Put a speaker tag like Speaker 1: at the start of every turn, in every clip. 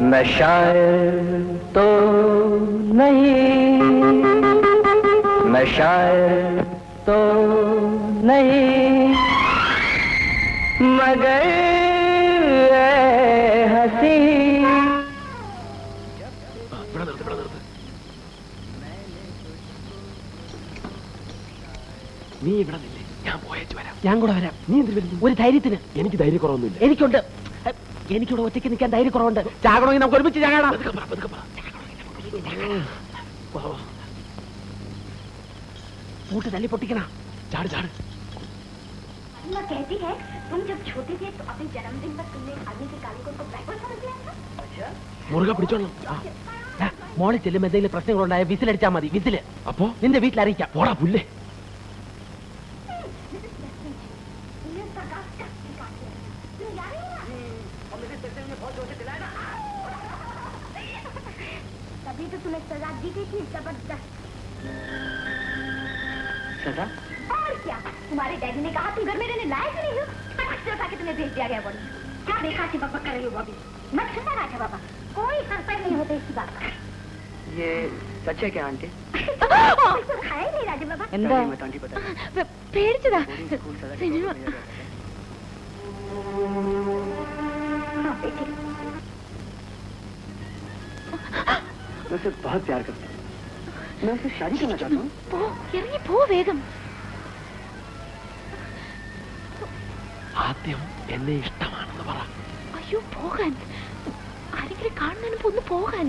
Speaker 1: मैं शायर तो नहीं, मैं शायर तो नहीं, मगर हंसी।
Speaker 2: നീ ഇവിടെ നില്ലേ, ഞാൻ പോയേച്ചു വരാം. ഞാൻ കൂടെ വരാം. നീ എന്തിനു വരുന്നു? ഒരു ധൈര്യത്തിന്. എനിക്ക് ധൈര്യക്കുറവൊന്നുമില്ല. എനിക്കുണ്ട്. എനിക്കിവിടെ ഒറ്റയ്ക്ക് നിൽക്കാൻ ധൈര്യക്കുറവുണ്ട്. ചാകണമെങ്കിൽ നമുക്ക് ഒരുമിച്ച് ചാകണം. കൂട്ട് തല്ലി പൊട്ടിക്കണ. ചാട് ചാട്.
Speaker 3: कहती है तुम जब छोटे थे तो अपने जन्मदिन पर तुमने आदमी के काले कोट को बैकवर्ड समझ लिया था। अच्छा
Speaker 2: മുറുകെ പിടിച്ചോളണം. മോളിൽ ചെല്ലുമ്പോൾ എന്തെങ്കിലും പ്രശ്നങ്ങളുണ്ടായ വിസിലടിച്ചാ മതി. വിസില് അപ്പോ നിന്റെ വീട്ടിൽ അറിയിക്കാം. പോടാ പുല്ലേ.
Speaker 3: तभी तो तुम्हें सजा दी गई थी जबरदस्त।
Speaker 1: सजा?
Speaker 3: और क्या, तुम्हारे डैडी ने कहा तुम घर में रहने लायक ही नहीं हो, उठा के तुम्हें भेज दिया गया। बोली क्या बेकार की बकबक कर रही हो बॉबी? मत सुनना राजा बाबा, कोई हंसर नहीं होते इसकी बात का।
Speaker 1: ये सच है क्या आंटी?
Speaker 3: है नहीं राजा बाबा।
Speaker 4: എന്താ
Speaker 1: आंटी पता
Speaker 4: പേടിച്ചതാ
Speaker 3: हाँ बेटी,
Speaker 1: मैं उसे बहुत प्यार करता हूँ, मैं उससे शादी करना चाहता हूँ।
Speaker 4: ഇറങ്ങി പോ വേഗം.
Speaker 2: ആദ്യം എന്നെ ഇഷ്ടമാണെന്ന് പറ.
Speaker 4: അയ്യോ പോകാൻ, ആരെങ്കിലും കാണുന്നതിന് മുമ്പ് ഒന്ന് പോകാൻ.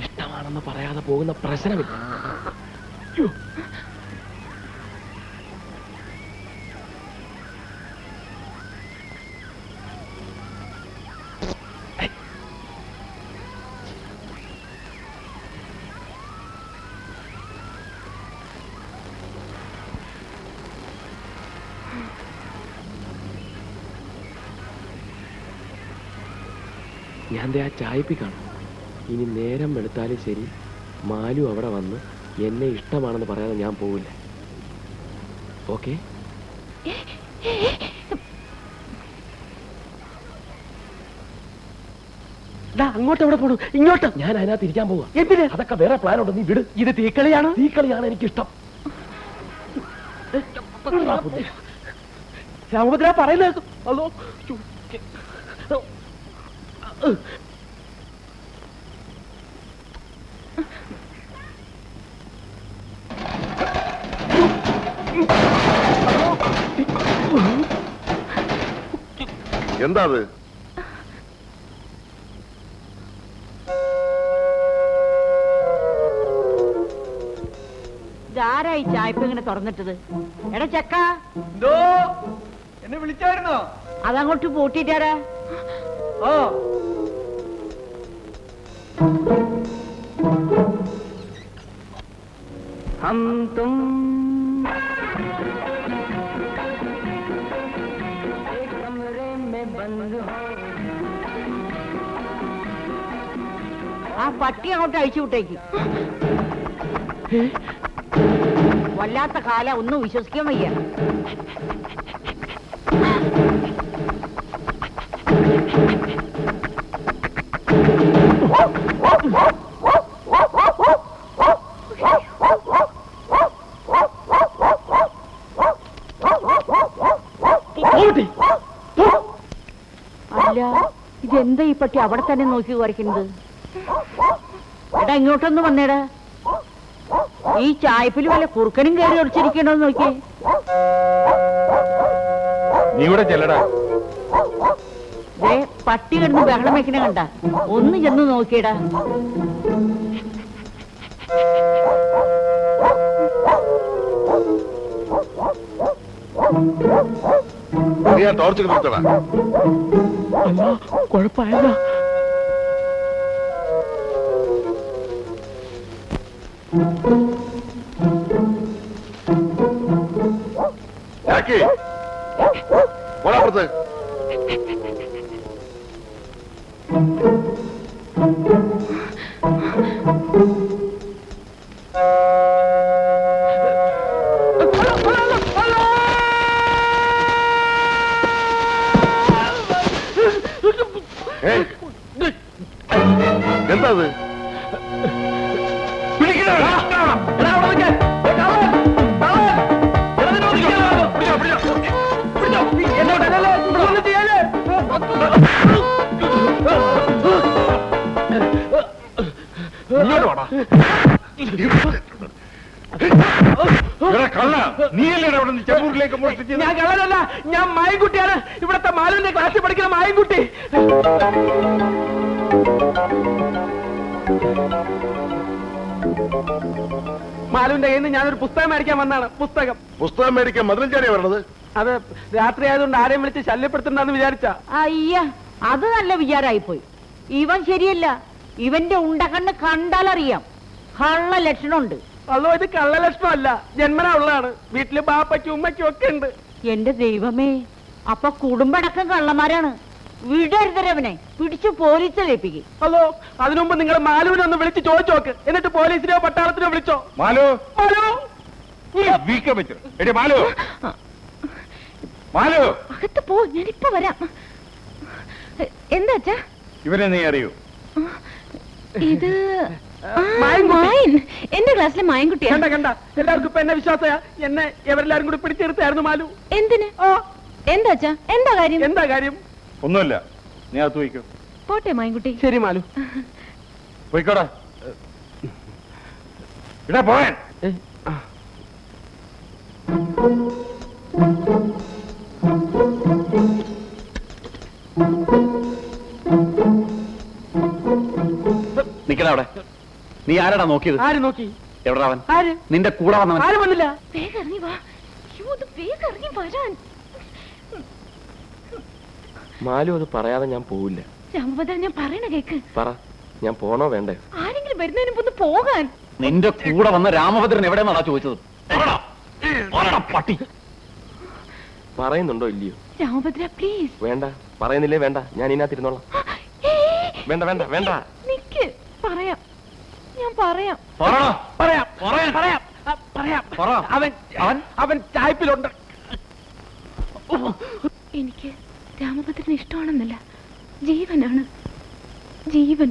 Speaker 2: ഇഷ്ടമാണെന്ന് പറയാതെ പോകുന്ന പ്രശ്നമില്ല. ഞാൻ ആ ചായപ്പി കാണും. ഇനി നേരം വെളുത്താലും ശരി, മാലു അവിടെ വന്ന് എന്നെ ഇഷ്ടമാണെന്ന് പറയാതെ ഞാൻ പോവില്ല. ഓക്കെ? അങ്ങോട്ട് എവിടെ പോണു? ഇങ്ങോട്ട്. ഞാൻ അതിനകത്ത് ഇരിക്കാൻ പോവാ. എന്തിന്? അതൊക്കെ വേറെ പ്ലാനുണ്ട്, നീ വിട്. ഇത് തീക്കളിയാണ്. തീക്കളിയാണ് എനിക്കിഷ്ടം. രാമഭദ്ര പറയുന്നത്. ഹലോ,
Speaker 5: എന്താ അത്?
Speaker 4: ഇതാരായി ചായപ്പ് ഇങ്ങനെ തുറന്നിട്ടത്? എടാ ചക്ക,
Speaker 1: എന്നെ വിളിച്ചായിരുന്നോ?
Speaker 4: അതങ്ങോട്ട് പൂട്ടിട്ടാരാ?
Speaker 1: ഓ, हम तुम एक कमरे में बंद हो.
Speaker 4: ആ പട്ടി അങ്ങോട്ട് അഴിച്ചു വിട്ടേക്ക്. വല്ലാത്ത കാല, ഒന്നും വിശ്വസിക്കാൻ വയ്യ. അല്ല, ഇതെന്താ ഈ പട്ടി അവിടെ തന്നെ നോക്കി കുറയ്ക്കുന്നത്? എടാ ഇങ്ങോട്ടൊന്ന് വന്നേടാ. ഈ ചായപ്പിൽ വല്ല കുറുക്കനും കയറി ഒളിച്ചിരിക്കണോ നോക്കി.
Speaker 5: നീ ഇവിടെ ചെല്ലടാ.
Speaker 4: പട്ടി കിടന്ന് ബഹളം വെക്കണ കണ്ട, ഒന്ന് ചെന്ന് നോക്കിയടാ.
Speaker 5: നീ ആ ടോർച്ച് നിർത്തടാ.
Speaker 2: കുഴപ്പമായതാ.
Speaker 5: പോടാപ്പുറത്ത്. Hey! അത്?
Speaker 2: ഞാൻ കള്ളനല്ല, ഞാൻ മായൻകുട്ടിയാണ്. ഇവിടത്തെ മാലുവിന്റെ ക്ലാസ്സിൽ പഠിക്കുന്ന മായൻകുട്ടി. മാലുവിന്റെ കയ്യിൽ നിന്ന് ഞാനൊരു പുസ്തകം മേടിക്കാൻ വന്നാണ്.
Speaker 5: പുസ്തകം മേടിക്കാൻ മതിലും ചാടിയാ വരണത്?
Speaker 2: അത് രാത്രി ആയതുകൊണ്ട് ആരെയും വിളിച്ച് ശല്യപ്പെടുത്തണ്ടെന്ന് വിചാരിച്ച.
Speaker 4: അയ്യ, അത് നല്ല വിചാരായിപ്പോയി. ഇവൻ ശരിയല്ല. ഇവന്റെ ഉണ്ടകണ്ണ് കണ്ടാലറിയാം കള്ള ലക്ഷണമുണ്ട്.
Speaker 2: അതോ ഇത് കള്ള ലക്ഷണമല്ല, ജന്മനാ ഉള്ളതാണ്. വീട്ടില് ബാപ്പയ്ക്കും ഉമ്മയ്ക്കും ഒക്കെ ഉണ്ട്.
Speaker 4: എന്റെ ദൈവമേ, അപ്പൊ കുടുംബടക്കം കള്ളന്മാരാണ്. വിടരുതരവനെ പിടിച്ചു പോലീസിലേപ്പിക്കും.
Speaker 2: അതോ അതിനുമുമ്പ് നിങ്ങൾ മാലുവിനെ ഒന്ന് വിളിച്ച് ചോദിച്ചു നോക്ക്. എന്നിട്ട് പോലീസിനെയോ പട്ടാളത്തിനോ വിളിച്ചോ.
Speaker 5: മാലു,
Speaker 2: മാലു,
Speaker 5: മാലു, മാലു,
Speaker 3: അകത്ത് പോ, ഞാനിപ്പോ വരാം. എന്താ അച്ഛാ?
Speaker 5: ഇവനെ നീ അറിയൂ?
Speaker 3: ഇത് മായൻ, എന്റെ ക്ലാസ്സിലെ മായൻകുട്ടിയാ.
Speaker 2: കണ്ട കണ്ട, എല്ലാവർക്കും ഇപ്പൊ എന്നെ വിശ്വാസയാ. എന്നെ എവരെല്ലാരും കൂടി പിടിച്ചെടുത്തായിരുന്നു മാലു.
Speaker 3: എന്തിന്? എന്താ അച്ഛാ? എന്താ കാര്യം?
Speaker 2: എന്താ കാര്യം?
Speaker 5: ഒന്നുമില്ല, നീ അകത്ത് പോയിക്കോ.
Speaker 3: പോട്ടെ മായൻകുട്ടി.
Speaker 2: ശരി മാലു,
Speaker 5: പോയിക്കോടാ. ഇടാ പോയാൻ.
Speaker 1: നിക്കടാ അവിടെ. നീ ആരാടാ നോക്കിയത്?
Speaker 2: ആര് നോക്കി?
Speaker 1: എവിടാ അവൻ?
Speaker 2: ആര്?
Speaker 1: നിന്റെ കൂടെ വന്നവൻ.
Speaker 2: ആരും വന്നില്ല.
Speaker 3: വേഗം ഇറങ്ങി വാ. വേഗം ഇറങ്ങി വരാൻ.
Speaker 2: മാലു അത് പറയാതെ ഞാൻ പോവില്ല.
Speaker 3: രാമഭദ്രൻ, ഞാൻ പറയണ കേക്ക്.
Speaker 2: പറ, ഞാൻ പോണോ വേണ്ടേ?
Speaker 3: ആരെങ്കിലും വരുന്നതിന് മുമ്പ് പോകാൻ.
Speaker 1: നിന്റെ കൂടെ വന്ന രാമഭദ്രൻ എവിടെയെന്നാടാ ചോദിച്ചത്? പട്ടി
Speaker 2: പറയുന്നുണ്ടോ ഇല്ലയോ?
Speaker 3: രാമഭദ്ര പ്ലീസ്.
Speaker 2: വേണ്ട, പറയുന്നില്ലേ വേണ്ട, ഞാൻ ഇതിനകത്തിരുന്നോളാം. വേണ്ട വേണ്ട വേണ്ട.
Speaker 3: നിക്ക്, പറയാം, ഞാൻ പറയാം.
Speaker 2: പറയാം പറയാം. അവൻ ചായ്പിലുണ്ട്.
Speaker 3: എനിക്ക് രാമഭദ്രന് ഇഷ്ടമാണെന്നല്ല, ജീവനാണ് ജീവൻ.